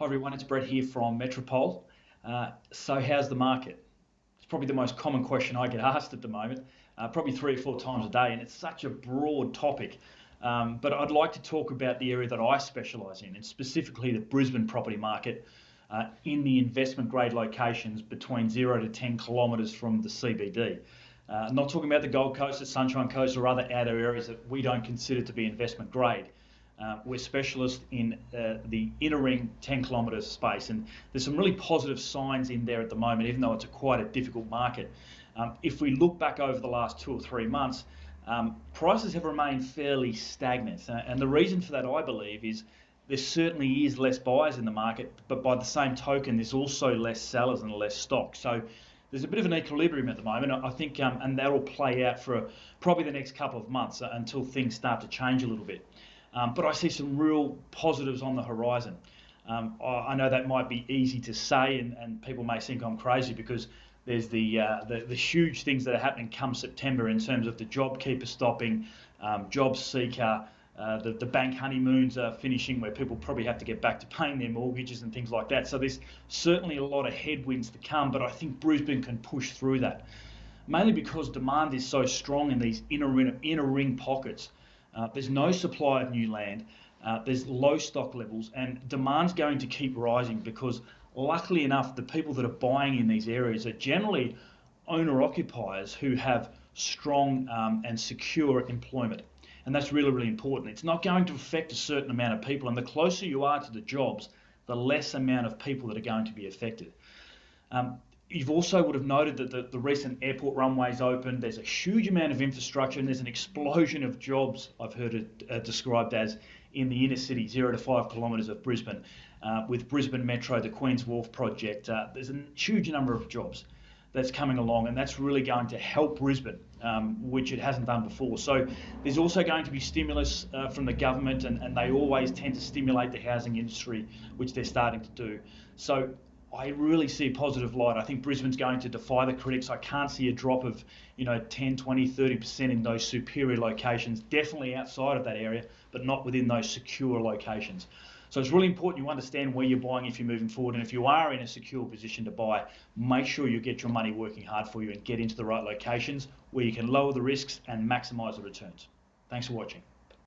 Hi everyone, it's Brett here from Metropole. So how's the market? It's probably the most common question I get asked at the moment, probably 3 or 4 times a day, and it's such a broad topic. But I'd like to talk about the area that I specialise in, and specifically the Brisbane property market in the investment grade locations between 0 to 10 kilometres from the CBD. Not talking about the Gold Coast, the Sunshine Coast, or other outer areas that we don't consider to be investment grade. We're specialists in the inner ring 10 kilometre space, and there's some really positive signs in there at the moment, even though it's quite a difficult market. If we look back over the last 2 or 3 months, prices have remained fairly stagnant, and the reason for that, I believe, is there certainly is less buyers in the market, but by the same token, there's also less sellers and less stock. So there's a bit of an equilibrium at the moment, I think, and that'll play out for probably the next couple of months until things start to change a little bit. But I see some real positives on the horizon. I know that might be easy to say, and people may think I'm crazy because there's the huge things that are happening come September in terms of the JobKeeper stopping, Job Seeker, the bank honeymoons are finishing, where people probably have to get back to paying their mortgages and things like that. So there's certainly a lot of headwinds to come, but I think Brisbane can push through that, mainly because demand is so strong in these inner ring pockets. There's no supply of new land, there's low stock levels, and demand's going to keep rising because, luckily enough, the people that are buying in these areas are generally owner-occupiers who have strong and secure employment. And that's really, really important. It's not going to affect a certain amount of people, and the closer you are to the jobs, the less amount of people that are going to be affected. You've also would have noted that the recent airport runways opened. There's a huge amount of infrastructure, and there's an explosion of jobs, I've heard it described as, in the inner city, 0 to 5 kilometres of Brisbane. With Brisbane Metro, the Queen's Wharf project, there's a huge number of jobs that's coming along, and that's really going to help Brisbane, which it hasn't done before. So there's also going to be stimulus from the government, and they always tend to stimulate the housing industry, which they're starting to do. So I really see a positive light. I think Brisbane's going to defy the critics. I can't see a drop of 10, 20, 30% in those superior locations, definitely outside of that area, but not within those secure locations. So it's really important you understand where you're buying if you're moving forward, and if you are in a secure position to buy, make sure you get your money working hard for you and get into the right locations where you can lower the risks and maximise the returns. Thanks for watching.